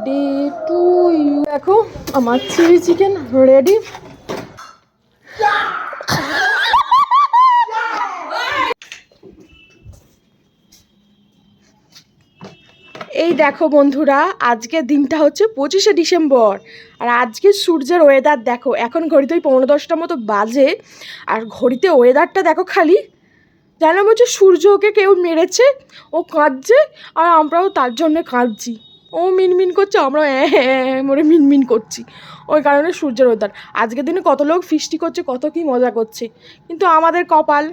Day to you. দেখো আমার chilli chicken ready. এই দেখো বন্ধুরা, আজকের দিনটা হচ্ছে 25শে ডিসেম্বর, আর আজকে সূর্যের ওয়েদার দেখো। এখন ঘড়িতে ওই 9:10টার মতো বাজে, আর ঘড়িতে ওয়েদারটা দেখো খালি যেন বলছে সূর্য ওকে কেউ মেরেছে, ও কাঁদছে আর আমরাও তার জন্যে কাঁদছি। ও মিনমিন করছে, আমরাও মরে মিনমিন করছি। ওই কারণে সূর্যের ওয়েদার। আজকের দিনে কত লোক ফিস্টি করছে, কত কি মজা করছে, কিন্তু আমাদের কপাল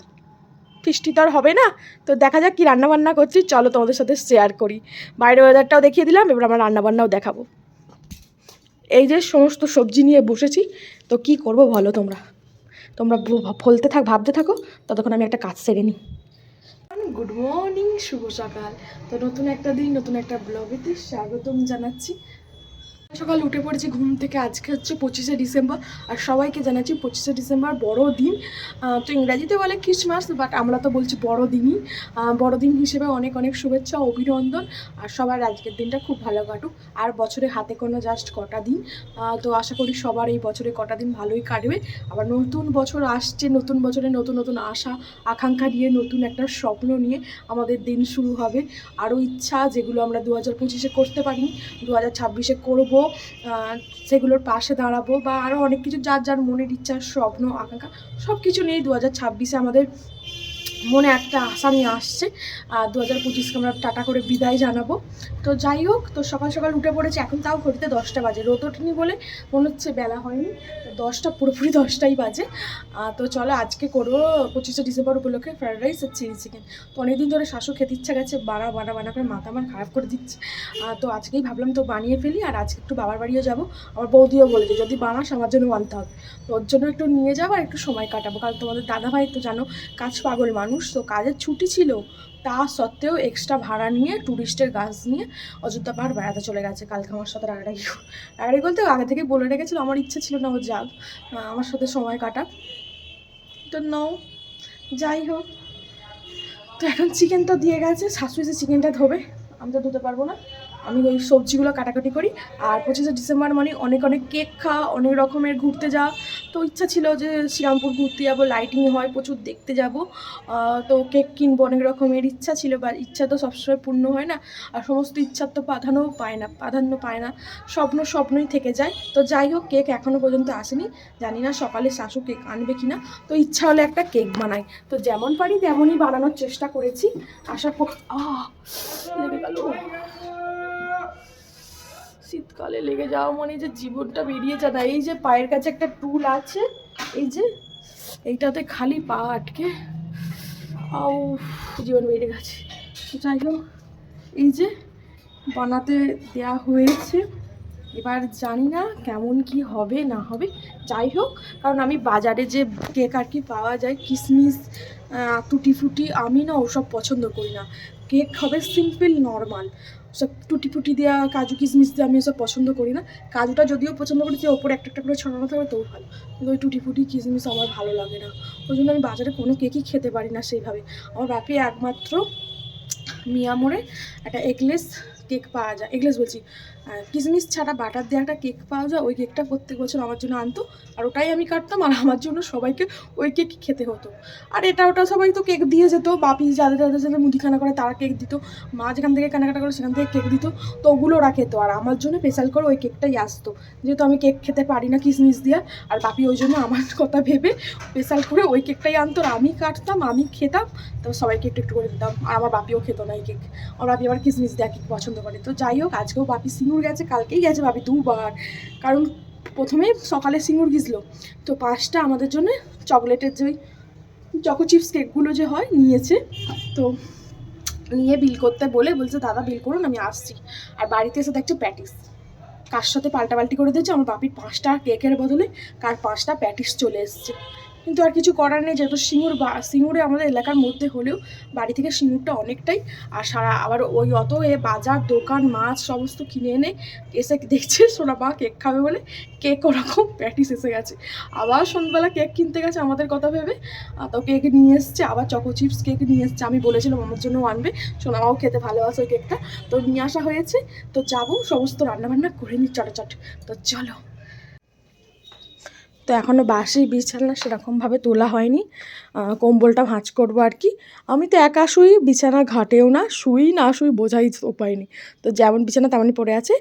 ফিস্টি তো আর হবে না। তো দেখা যাক কী রান্নাবান্না করছি, চলো তোমাদের সাথে শেয়ার করি। বাইরের ওয়েদারটাও দেখিয়ে দিলাম, এবার আমার রান্নাবান্নাও দেখাবো। এই যে সমস্ত সবজি নিয়ে বসেছি, তো কি করব বলো তোমরা তোমরা ভাবতে থাকো, ততক্ষণ আমি একটা কাজ সেরে নিই। গুড মর্নিং, শুভ সকাল। তো নতুন একটা দিন, নতুন একটা ব্লগেতে স্বাগতম জানাচ্ছি। সকাল উঠে পড়েছি ঘুম থেকে। আজকে হচ্ছে 25শে ডিসেম্বর, আর সবাইকে জানাচ্ছি 25শে ডিসেম্বর বড় দিন। তো ইংরাজিতে বলে ক্রিসমাস, বাট আমরা তো বলছি বড় দিনই। বড়দিন হিসেবে অনেক অনেক শুভেচ্ছা, অভিনন্দন। আর সবার আজকের দিনটা খুব ভালো কাটুক। আর বছরে হাতে কোনো জাস্ট কটা দিন, তো আশা করি সবার এই বছরে কটা দিন ভালোই কাটবে। আবার নতুন বছর আসছে, নতুন বছরে নতুন নতুন আশা আকাঙ্ক্ষা নিয়ে, নতুন একটা স্বপ্ন নিয়ে আমাদের দিন শুরু হবে। আরও ইচ্ছা যেগুলো আমরা 2025-এ করতে পারিনি, 2026-এ করবো, সেগুলোর পাশে দাঁড়াবো, বা আরও অনেক কিছু যার যার মনের ইচ্ছা, স্বপ্ন, আকাঙ্ক্ষা সব কিছু নিয়েই 2026-এ আমাদের মনে একটা আশা নিয়ে আসছে। আর 2025-কে আমরা টাটা করে বিদায় জানাবো। তো যাই হোক, তো সকাল সকাল উঠে পড়েছে, এখন তাও ঘড়িতে 10টা বাজে। রোদ ওঠেনি বলে মনে হচ্ছে বেলা হয়নি, 10টা পুরোপুরি 10টাই বাজে। তো চলো আজকে করবো 25শে ডিসেম্বর উপলক্ষে ফ্রায়েড রাইস আর চিলি চিকেন। তো অনেকদিন ধরে শাশু খেতে ইচ্ছা গেছে, বানা করে মাথা আমার খারাপ করে দিচ্ছে। তো আজকেই ভাবলাম তো বানিয়ে ফেলি। আর আজকে একটু বাবার বাড়িও যাবো, আমার বৌদিও বলেছে যদি বানাস আমার জন্য আনতে হবে। তো ওর জন্য একটু নিয়ে যাবো আর একটু সময় কাটাবো, কারণ তোমাদের দাদাভাই তো জানো কাজ পাগল মানুষ। তো কাজের ছুটি ছিল, তা সত্ত্বেও এক্সট্রা ভাড়া নিয়ে ট্যুরিস্টের গাছ নিয়ে অযোধ্যা পাহাড় বেড়াতে চলে গেছে। কালকে আমার সাথে রাগারাগি বলতে আগে থেকে বলে রেখেছিল, আমার ইচ্ছে ছিল না ও যাক, আমার সাথে সময় কাটাক। তো নাও, যাই হোক। তো এখন চিকেন তো দিয়ে গেছে, শাশুড়ি যে চিকেনটা ধোবে, আমি তো ধুতে পারবো না। আমি ওই সবজিগুলো কাটাকাটি করি। আর 25শে ডিসেম্বর মানে অনেক অনেক কেক খাওয়া, অনেক রকমের ঘুরতে যাওয়া। তো ইচ্ছা ছিল যে শ্রীরামপুর ঘুরতে যাবো, লাইটিং হয় প্রচুর, দেখতে যাব। তো কেক কিনবো, অনেক রকমের ইচ্ছা ছিল, বা ইচ্ছা তো সবসময় পূর্ণ হয় না। আর সমস্ত ইচ্ছার তো প্রাধান্য পায় না, স্বপ্নই থেকে যায়। তো যাই হোক, কেক এখনও পর্যন্ত আসেনি, জানি না সকালে শাশু কেক আনবে কিনা। তো ইচ্ছা হলে একটা কেক বানাই, তো যেমন পারি তেমনই বানানোর চেষ্টা করেছি। আশা করি লেগে গেল, শীতকালে লেগে যাওয়া মানে যে জীবনটা বেরিয়ে যায় না। এই যে পায়ের কাছে একটা টুল আছে, এই যে এইটাতে খালি পা আটকে জীবন বেরিয়ে গেছে। যাই হোক, এই যে বানাতে দেয়া হয়েছে, এবার জানি না কেমন কি হবে না হবে। যাই হোক, কারণ আমি বাজারে যে কেক আর কি পাওয়া যায়, কিশমিশ, টুটি ফুটি, আমি না ওসব পছন্দ করি না। কেক হবে সিম্পল নর্মাল, সব টুটি ফুটি দেওয়া, কাজু কিশমিশ দিয়ে আমি ওসব পছন্দ করি না। কাজুটা যদিও পছন্দ করি যে ওপরে একটা একটা করে ছড়ানো থাকবে তবু ভালো, কিন্তু ওই টুটি ফুটি কিশমিশ আমার ভালো লাগে না। ওই জন্য আমি বাজারে কোনো কেকই খেতে পারি না সেইভাবে। আমার বাপি একমাত্র মিয়ামোড়ে একটা এগলেস কেক পাওয়া যায়, এগলেস বলছি, কিশমিশ ছাড়া বাটার দিয়ে একটা কেক পাওয়া যায়, ওই কেকটা প্রত্যেক বছর আমার জন্য আনতো, আর ওটাই আমি কাটতাম, আর আমার জন্য সবাইকে ওই কেক খেতে হতো। আর এটা ওটা সবাই তো কেক দিয়ে যেত, বাপি যাদের যাদের সাথে মুদিখানা করে তারা কেক দিত, মা যেখান থেকে কেনাকাটা করে সেখান থেকে কেক দিত, তো ওগুলো ওরা খেতো, আর আমার জন্য স্পেশাল করে ওই কেকটাই আসতো। যেহেতু আমি কেক খেতে পারি না কিশমিশ দিয়ে, আর বাপি ওই জন্য আমার কথা ভেবে স্পেশাল করে ওই কেকটাই আনতো, আর আমি কাটতাম, আমি খেতাম, তো সবাইকে একটু একটু করে দিতাম। আর আমার বাপিও খেত না এই কেক, আমার বাপি আবার কিশমিশ দেওয়া কেক পছন্দ করে। তো যাই হোক, আজকেও বাপি সিঙ্গুর গেছে, কালকেই গেছে বাপি দুবার, কারণ প্রথমে সকালে সিঙ্গুর গিয়েছিল, তো 5টা আমাদের জন্য চকলেটের যে চকো চিপস কেকগুলো যে হয় নিয়েছে। তো নিয়ে বিল করতে বলছে দাদা বিল করুন আমি আসছি। আর বাড়িতে এসে দেখছে প্যাটিস, কার সাথে পাল্টাপাল্টি করে দিয়েছে। আমার বাপির 5টা কেকের বদলে কার 5টা প্যাটিস চলে এসছে। কিন্তু আর কিছু করার নেই, যেহেতু সিঙ্গুরে আমাদের এলাকার মধ্যে হলেও বাড়ি থেকে সিঙ্গুরটা অনেকটাই। আর আবার ওই অত বাজার দোকান মাছ সমস্ত কিনে এনে এসে দেখছে সোনা মা কেক খাবে বলে কেক ওরকম প্র্যাকটিস এসে গেছে। আবার সন্ধ্যাবেলা কেক কিনতে গেছে আমাদের কথা ভেবে, তো কেক নিয়ে এসছে, আবার চকো চিপস কেক নিয়ে এসছে। আমি বলেছিলাম আমার জন্যও আনবে, সোনা মাও খেতে ভালোবাসে ওই কেকটা, তো নিয়ে আসা হয়েছে। তো যাবো, সমস্ত রান্নাবান্না করে নিই চটচট। তো চলো। তো এখনও বাসি বিছানা সেরকমভাবে তোলা হয়নি, কম্বলটা ভাঁজ করবো আর কি। আমি তো একা শুই, বিছানা ঘাটেও না, শুই না শুই বোঝাই উপায় নেই। তো যেমন বিছানা তেমনই পড়ে আছে,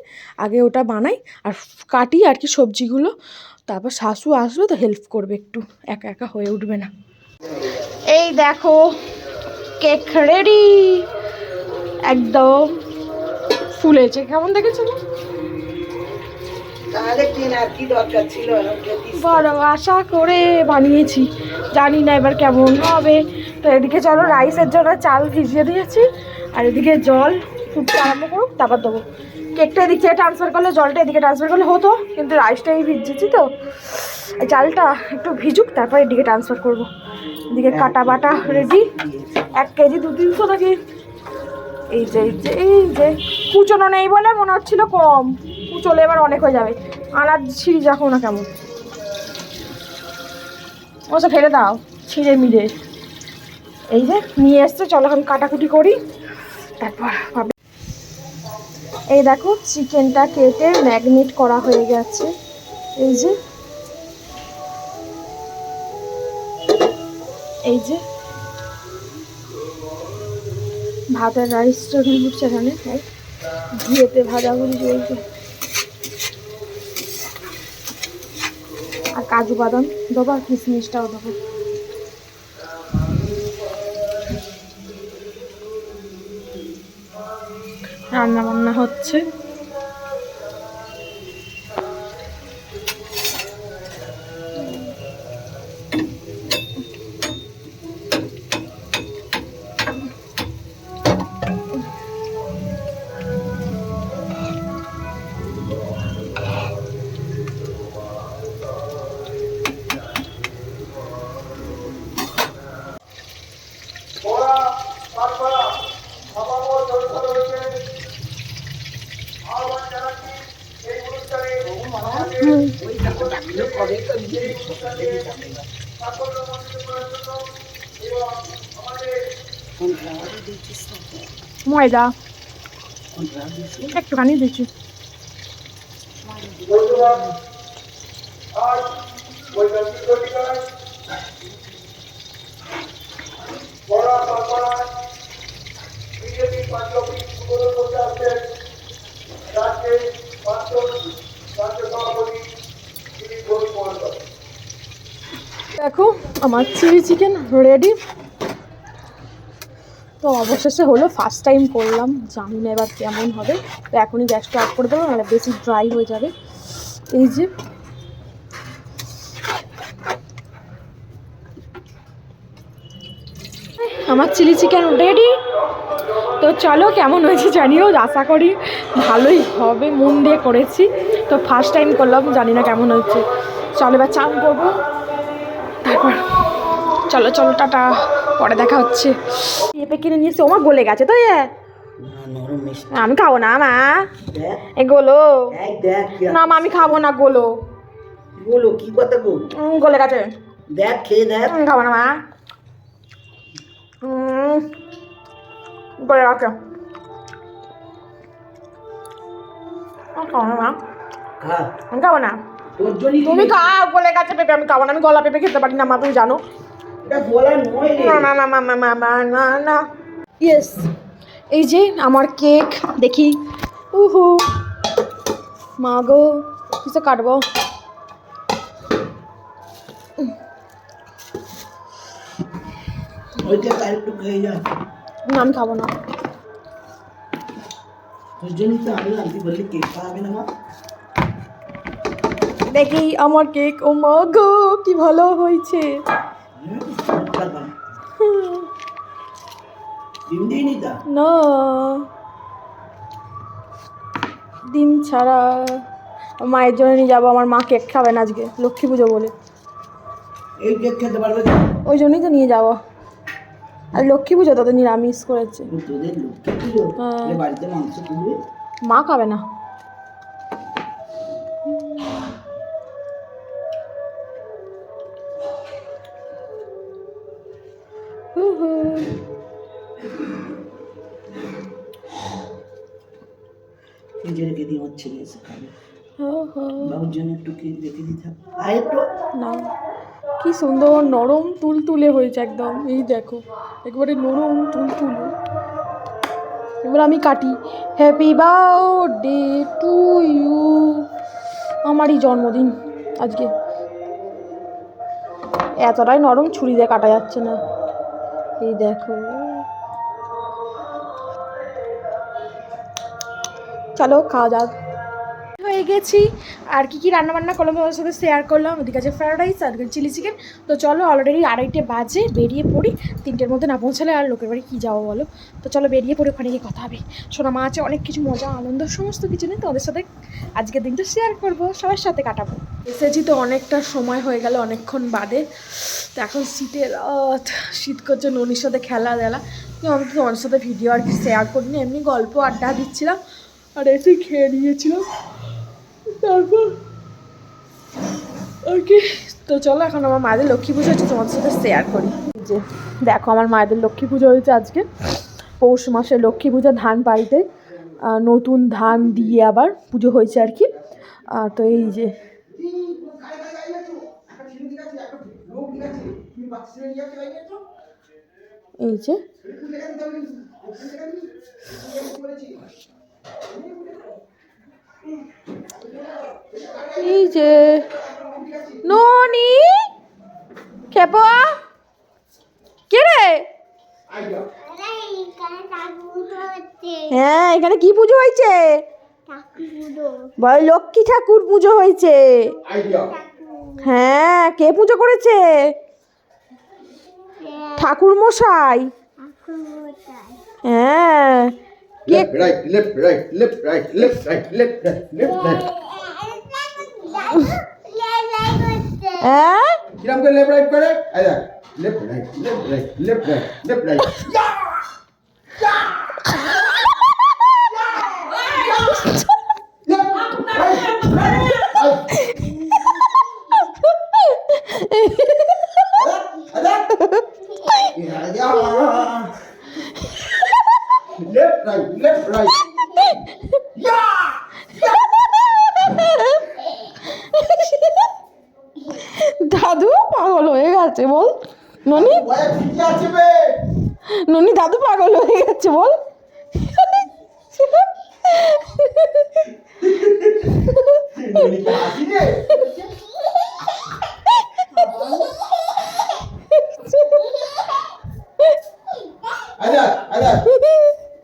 আগে ওটা বানাই আর কাটি আর কি সবজিগুলো, তারপর শাশু আসবে তো হেল্প করবে একটু, একা একা হয়ে উঠবে না। এই দেখো কেক রেডি, একদম ফুলেছে, কেমন দেখেছো? বড় আশা করে বানিয়েছি, জানি না এবার কেমন হবে। তো এদিকে চলো রাইসের জন্য চাল ভিজিয়ে দিয়েছি, আর এদিকে জল ফুটতে আরম্ভ করুক, তারপর দেবো। কেকটা এদিকে ট্রান্সফার করলে জলটা এদিকে ট্রান্সফার করলে হতো, কিন্তু রাইসটাই ভিজেছি, তো চালটা একটু ভিজুক তারপর এদিকে ট্রান্সফার করবো। এদিকে কাটা বাটা রেডি, 1 কেজি 200-300 নাকি। এই যে কুচনো নেই বলে মনে হচ্ছিল কম, কুচলে এবার অনেক হয়ে যাবে। আনার ছিঁড়ি দেখো না কেমন, ওসব ফেলে দাও ছিঁড়ে মিড়ে। এই যে নিয়ে এসছে, চলো এখন কাটাকুটি করি তারপর। এই দেখো চিকেনটা কেটে ম্যাগনেট করা হয়ে গেছে। এই যে ভাতের রাইসটা উঠছে এখানে, ঘিয়েতে ভাজাভুজি চলছে। আর কাজু বাদাম দেবো আর কিশমিশটাও দেবো। রান্না বান্না হচ্ছে। ময়দা একটুখানি দিচ্ছি। দেখো আমার চিলি চিকেন রেডি। তো অবশেষে হলো, ফার্স্ট টাইম করলাম, জানি না এবার কেমন হবে। তো এখনই গ্যাসটা অফ করে দেবো, নাহলে বেশি ড্রাই হয়ে যাবে। এই যে আমার চিলি চিকেন রেডি। তো চলো কেমন হয়েছে জানিও, আশা করি ভালোই হবে, মন দিয়ে করেছি। তো ফার্স্ট টাইম করলাম, জানি না কেমন হচ্ছে। চলো এবার চান করবো, তারপর চলো চলো টাটা, পরে দেখা হচ্ছে। পেঁপে কিনে নিয়ে এসে আমার গলে গেছে তো, আমি খাবো না মা, এ গোলো না মা, আমি খাবো না গোলো। কি কথা গলে গেছে, দেখ খেয়ে দেখ, খাবো না মা, গলে গেছে, খাবো না মা, আমি খাবো না। তুমি খাও, গলে গেছে পেঁপে, আমি খাবো না, আমি গলা পেঁপে খেতে পারি না মা, তুমি জানো। না না না না না না না। ইয়েস, এই যে আমার কেক, দেখি উহু মা গো, কিসে কাটবো। আমি খাবো না। দেখি আমার কেক, ও মা গো কি ভালো হয়েছে। না ডিম ছাড়া, মায়ের জন্য নিয়ে যাবো, আমার মা কেক খাবে না আজকে, লক্ষ্মী পুজো বলে। এই কেক খেতে পারবে তো? ওই জন্যই তো নিয়ে যাবো। আর লক্ষ্মী পুজো তোদের নিরামিষ করেছে। তোদের লক্ষ্মী পুজো? হ্যাঁ। তাহলে বাড়িতে মাংস করবে? মা খাবে না। ফ্রিজে রেখে দিয়ে আমার ছেলে এসে খাবে। বাবুর জন্য একটু কেক রেখে দিতাম। আর একটু না, কি সুন্দর নরম তুলতুলে হয়েছে একদম। এই দেখো একবারে নরম তুলতুলে। এবার আমি কাটি। Happy birthday to you. আমারই জন্মদিন আজকে। এতটাই নরম ছুরি দিয়ে কাটা যাচ্ছে না। এই দেখো, চলো খাওয়া যাক। হয়ে গেছি। আর কি রান্না বান্না করলাম তোমাদের সাথে শেয়ার করলাম। ওদিকে আছে ফ্রায়েড রাইস আর চিলি চিকেন। তো চলো, অলরেডি 2:30 বাজে, বেরিয়ে পড়ি। 3টের মধ্যে না পৌঁছালে আর লোকের বাড়ি কী যাবো বলো। তো চলো বেরিয়ে পড়ি, ওখানে গিয়ে কথা হবে। সোনা মা আছে, অনেক কিছু মজা আনন্দ সমস্ত কিছু নিয়ে তোমাদের সাথে আজকের দিনটা শেয়ার করবো, সবার সাথে কাটাবো। এসেছি তো অনেকটা সময় হয়ে গেল, অনেকক্ষণ বাদে। তো এখন শীত করছে, ননির সাথে খেলা দেলা। আমি তো তোমাদের সাথে ভিডিও আর কি শেয়ার করিনি, এমনি গল্প আড্ডা দিচ্ছিলাম আর এসে খেয়ে নিয়েছিলাম। তারপর আর কি। তো চলো এখন আমার মায়েদের লক্ষ্মী পুজো হচ্ছে, তোমাদের সাথে শেয়ার করি। যে দেখো আমার মায়েদের লক্ষ্মী পুজো হয়েছে আজকে। পৌষ মাসে লক্ষ্মী পুজো, ধান বাড়িতে নতুন ধান দিয়ে আবার পুজো হয়েছে আর কি। তো এই যে এই যে এই যে ননি খেপা কে রে? হ্যাঁ, এখানে কি পুজো হয়েছে? বল, লক্ষ্মী ঠাকুর পুজো হয়েছে। হ্যাঁ, কে পুজো করেছে? ঠাকুর মশাই। হ্যাঁ, left right left right left right left right left right left right. হ্যাঁ, কিরম করে লেফট রাইট করে? এই দেখ, left right left right left right left right. Left, right, left, right. দাদু পাগল হয়ে গেছে বল ননি। ননি দাদু পাগল হয়ে গেছে বল।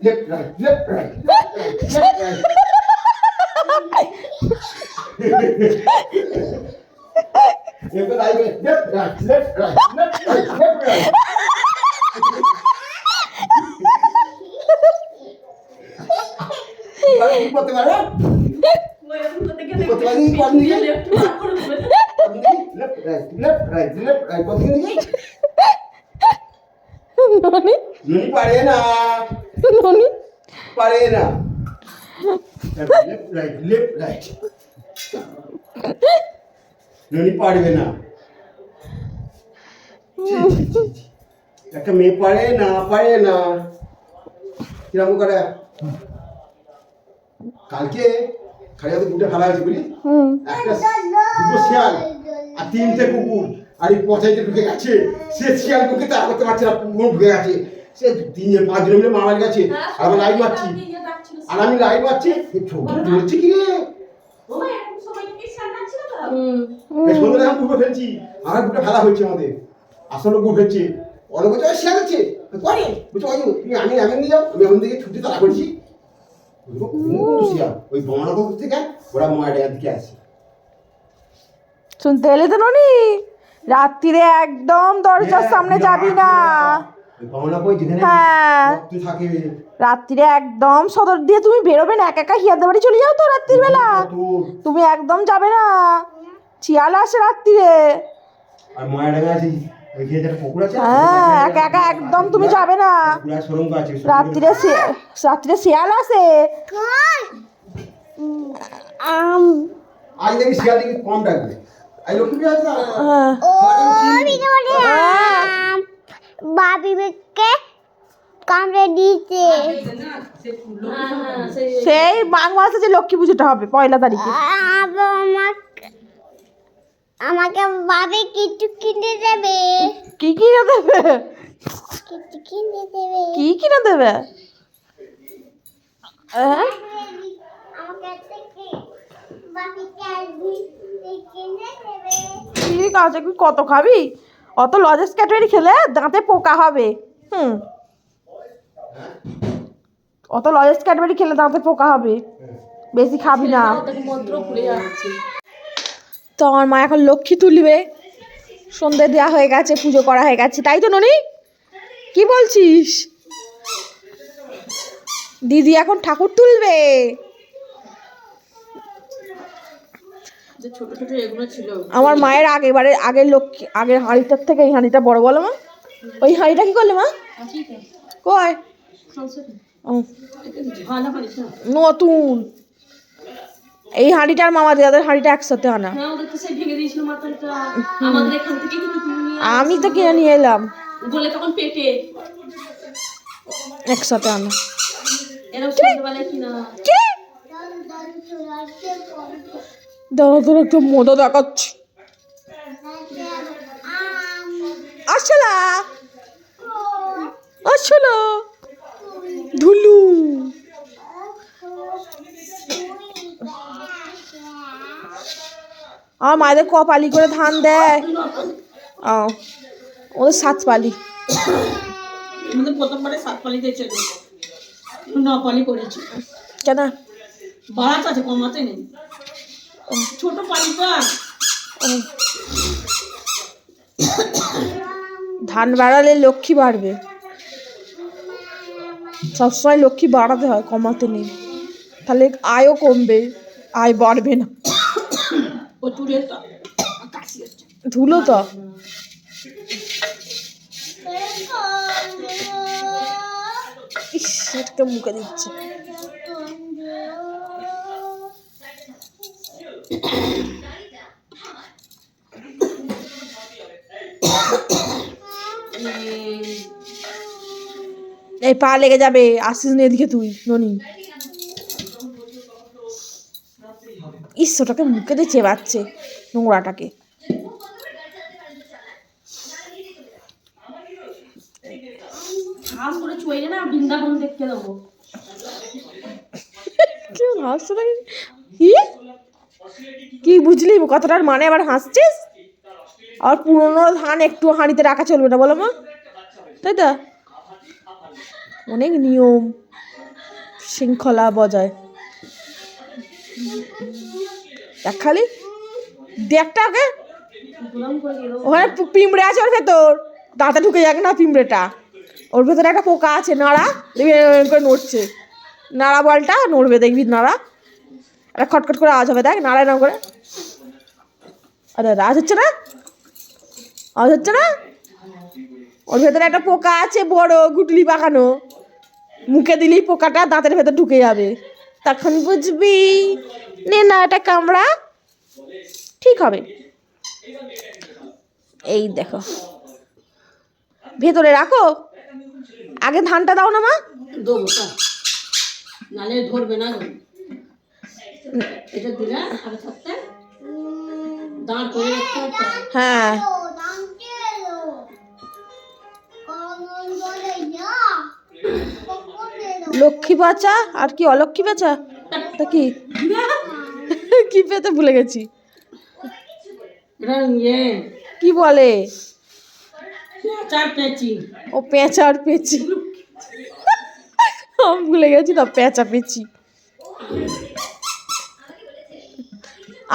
Left, right, left, right, left, right, left, right. Left, right, left, right, left, right, left, right, left, right. কি করতে পারো? Left, right, left, right, left, right. কত কি নাকি? ননি ননি পারে না। ননি পারে না। Left, right, left, right. ননি পারবে না। একটা মেয়ে পারে না, পারে না। কিরকম করে? কালকে খালি হাতে দুটো ফেলা হয়েছে বুঝলি? একটা দুটো শিয়াল আর 3টে কুকুর, আর এই পচাইতে ঢুকে গেছে। সে শিয়াল ঢুকে তার করতে পারছে না, কুকুর ঢুকে গেছে। সে 5 জন মিলে মারার গেছে। আর আমি লাইভ মারছি, ছবি তুলছি কি রে? সন্ধ্যে এখন কুকুর ফেলছি, আমার দুটো ফেলা হয়েছে আমাদের। আসলে কুকুর ফেলছে, অনেক বছর শিয়াল আছে করে বুঝছো? তুমি আমি এমন নিয়ে যাও, আমি এমন দিকে ছুটি তাড়া করছি। ওই বমনাপুর থেকে ওরা ময়ডার দিকে আসে। শুনতে এলে তো ননি, রাত্রিরে একদম দরজার সামনে যাবি না। হ্যাঁ, রাত্রিরে একদম সদর দিয়ে তুমি বেরোবে না, একা একা হিয়াদের বাড়ি চলে যাও তো রাত্রির বেলা। তুমি একদম যাবে না, শিয়াল আসে রাত্রিরে। আর ময়াডাঙ্গা আছে ওইখানে একটা পুকুর আছে হ্যাঁ, একা একা একদম তুমি যাবে না। পুরা সুরঙ্গ আছে রাত্রিরে শিয়াল আসে। আজ দেখি শিয়াল দেখি কম ডাকবে আই লক্ষ্মী আছে না বাবিকে কামড়ে দিয়েছে। সেই মাঘ মাসে যে লক্ষ্মী পুজোটা হবে 1 তারিখে। আমাকে বাবি কিছু কিনে দেবে। কি কিনে দেবে? কিছু কিনে দেবে। কি কিনে দেবে? আমাকে বাবিকে কিনে দেবে। ঠিক আছে, তুই কত খাবি? অত লজেস ক্যাটারি খেলে দাঁতে পোকা হবে। অত লজেস ক্যাটারি খেলে দাঁতে পোকা হবে, বেশি খাবি না। তো আমার মা এখন লক্ষ্মী তুলবে, সন্ধে দেওয়া হয়ে গেছে, পুজো করা হয়ে গেছে, তাই তো ননি? কি বলছিস? দিদি এখন ঠাকুর তুলবে। ছোট ছোট এগুলো ছিল আমার মায়ের আগের লক্ষ্মী, আগের হাঁড়িটার থেকে এই হাঁড়িটা বড় বলো মা। ওই হাঁড়িটা কি করলে মা? কয় নতুন এই হাঁড়িটার মামা দাদার হাঁড়িটা একসাথে আনা। আমি তো কিনে নিয়ে এলাম বলে তখন পেটে একসাথে আনা। দাঁড়া তোর একটু মজা দেখাচ্ছি। আসলা আসলা ধুলু আমার মায়েদের কপালি করে ধান দেয়, ওদের 7 পালি। আমাদের প্রথমবারে 7 পালি দিয়েছে, 9 পালি করেছি। কেন বাড়াতে আছে, কমাতে নেই, ছোট পালিটা। ধান বাড়ালে লক্ষ্মী বাড়বে, সবসময় লক্ষ্মী বাড়াতে হয়, কমাতে নেই, তাহলে আয়ও কমবে, আয় বাড়বে না। ধুলো তো ইস, একটা মুখে দিচ্ছে। এই পা লেগে যাবে, আসিস না এদিকে তুই ননি। ইস, ওটাকে মুখে দিয়ে চেবাচ্ছে নোংরাটাকে। বৃন্দাবন দেখতে দেবো। কি বুঝলি কথাটার মানে? আবার হাসছিস? আর পুরোনো ধান একটু হাঁড়িতে রাখা চলবে না বলো মা, তাই তো? অনেক নিয়ম শৃঙ্খলা বজায়। দেখ খালি দেখটা ওকে, ওখানে পিঁমড়ে আছে ওর ভেতর, দাঁতে ঢুকে যাক না পিঁমড়েটা। ওর ভেতরে একটা পোকা আছে, নাড়া দেখবি করে নড়ছে, নাড়া বলটা নড়বে, দেখবি নাড়া একটা খটখট করে আওয়াজ হবে, দেখ নাড়ায় না করে। আরে আওয়াজ হচ্ছে না, আওয়াজ হচ্ছে না? ওর ভেতরে একটা পোকা আছে বড়, গুটলি পাকানো, মুখে দিলেই পোকাটা দাঁতের ভেতর ঢুকে যাবে, তখন বুঝবি নে না এটা কামড়া, ঠিক হবে। এই দেখো, ভেতরে রাখো, আগে ধানটা দাও না মা। দেবো নালে ধরবে না, এটা দিলে আগে থাকতে দাঁড় করে রাখতে হবে। হ্যাঁ, লক্ষ্মী বাঁচা আর কি অলক্ষ্মী বাঁচা, তা কি কি পেতে ভুলে গেছি। কি বলে? ও পেঁচা আর পেঁচি, আমি ভুলে গেছি না, পেঁচা পেঁচি।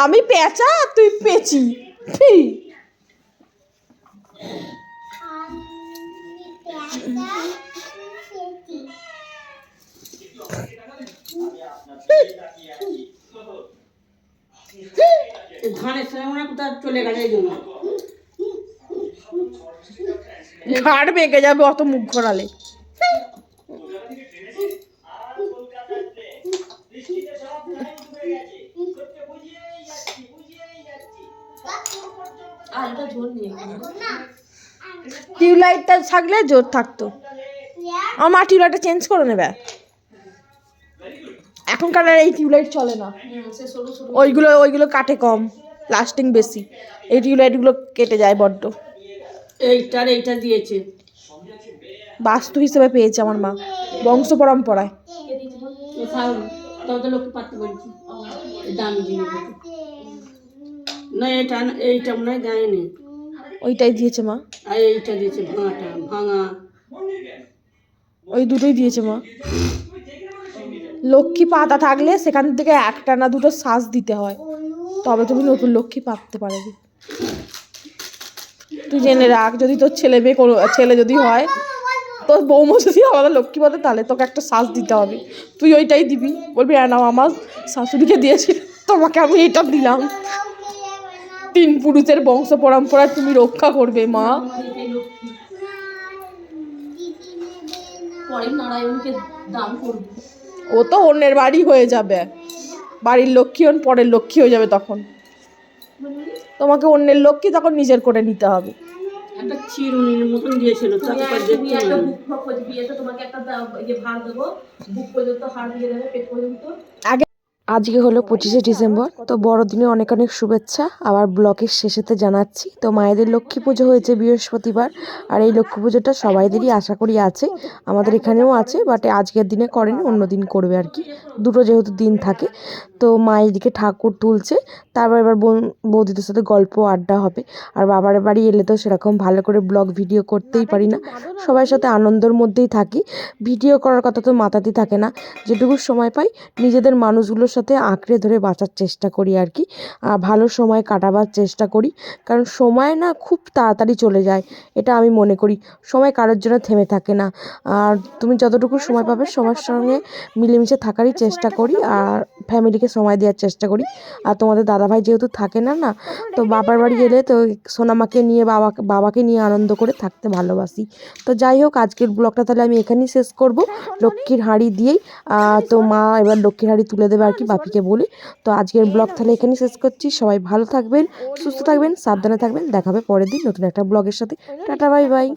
আমি পেঁচা তুই পেঁচি, ধানের সময় কোথাও চলে গেছে এই জন্য। ঘাড় বেঁকে যাবে অত মুখ ঘোরালে। আর এটা ঝোল নিয়ে টিউবলাইটটা থাকলে জোর থাকতো। আমার মা টিউবলাইটটা চেঞ্জ করে নেবে। এখনকার আর এই টিউবলাইট চলে না, সে সরু সরু ওইগুলো কাটে কম, লাস্টিং বেশি। এই টিউবলাইটগুলো কেটে যায় বড্ড। এইটা দিয়েছে বাস্তু হিসেবে পেয়েছে আমার মা, বংশ পরম্পরায়। তবে লোককে পাততে বলছি দামি জিনিস না, এইটা মনে হয় দেয়নি। ওইটাই দিয়েছে মা, আর এইটা দিয়েছে ভাঙা ওই দুটোই দিয়েছে মা। লক্ষ্মী পাতা থাকলে সেখান থেকে একটা না দুটো শ্বাস দিতে হয়, তবে তুমি নতুন লক্ষ্মী পাততে পারবে। তুই জেনে রাখ, যদি তোর ছেলে যদি হয়, তোর বৌমা যদি আলাদা লক্ষ্মী পাতে, তাহলে তোকে একটা শ্বাস দিতে হবে। তুই ওইটাই দিবি, বলবি হ্যাঁ নাও আমার শাশুড়িকে দিয়েছিল, তোমাকে আমি এটা দিলাম। 3 পুরুষের বংশ পরম্পরা তুমি রক্ষা করবে মা। পরে নারায়ণকে দান করবো। ও তো অন্যের বাড়ি হয়ে যাবে, বাড়ির লক্ষ্মী পরের লক্ষ্মী হয়ে যাবে তখন। তোমাকে অন্যের লক্ষ্মী তখন নিজের করে নিতে হবে। একটা চিরুনির মতন দিয়েছিল, বিয়েতে তোমাকে একটা ভার দেবো, বুক পর্যন্ত হার দিয়ে দেবে, পেট পর্যন্ত। আজকে হলো 25শে ডিসেম্বর, তো বড়দিনে অনেক অনেক শুভেচ্ছা আবার ব্লগের শেষেতে জানাচ্ছি। তো মায়েদের লক্ষ্মী পুজো হয়েছে বৃহস্পতিবার, আর এই লক্ষ্মী পুজোটা সবাইদেরই আশা করি আছে, আমাদের এখানেও আছে, বাট আজকের দিনে করেনি, অন্য দিন করবে আর কি, দুটো যেহেতু দিন থাকে। তো মা এদিকে ঠাকুর তুলছে, তারপর এবার বৌদিদের সাথে গল্প আড্ডা হবে। আর বাবার বাড়ি এলে তো সেরকম ভালো করে ব্লগ ভিডিও করতেই পারি না, সবার সাথে আনন্দের মধ্যেই থাকি, ভিডিও করার কথা তো মাথাতেই থাকে না। যেটুকু সময় পাই নিজেদের মানুষগুলোর সাথে আঁকড়ে ধরে বাঁচার চেষ্টা করি আর কি, ভালো সময় কাটাবার চেষ্টা করি, কারণ সময় না খুব তাড়াতাড়ি চলে যায়, এটা আমি মনে করি। সময় কারোর জন্য থেমে থাকে না, আর তুমি যতটুকু সময় পাবে সবার সঙ্গে মিলেমিশে থাকারই চেষ্টা করি, আর ফ্যামিলিকে সময় দেওয়ার চেষ্টা করি। আর তোমাদের দাদাভাই যেহেতু থাকে না, তো বাবার বাড়ি গেলে তো সোনামাকে নিয়ে বাবাকে নিয়ে আনন্দ করে থাকতে ভালোবাসি। তো যাই হোক, আজকের ব্লগটা তাহলে আমি এখানেই শেষ করব, লক্ষ্মীর হাঁড়ি দিয়েই। তো মা এবার লক্ষ্মীর হাঁড়ি তুলে দেবে আর কি বাপিকে বলে। তো আজকের ব্লগ তাহলে এখানেই শেষ করছি। সবাই ভালো থাকবেন, সুস্থ থাকবেন, সাবধানে থাকবেন, দেখাবে পরের দিন নতুন একটা ব্লগের সাথে। Tata, bye bye.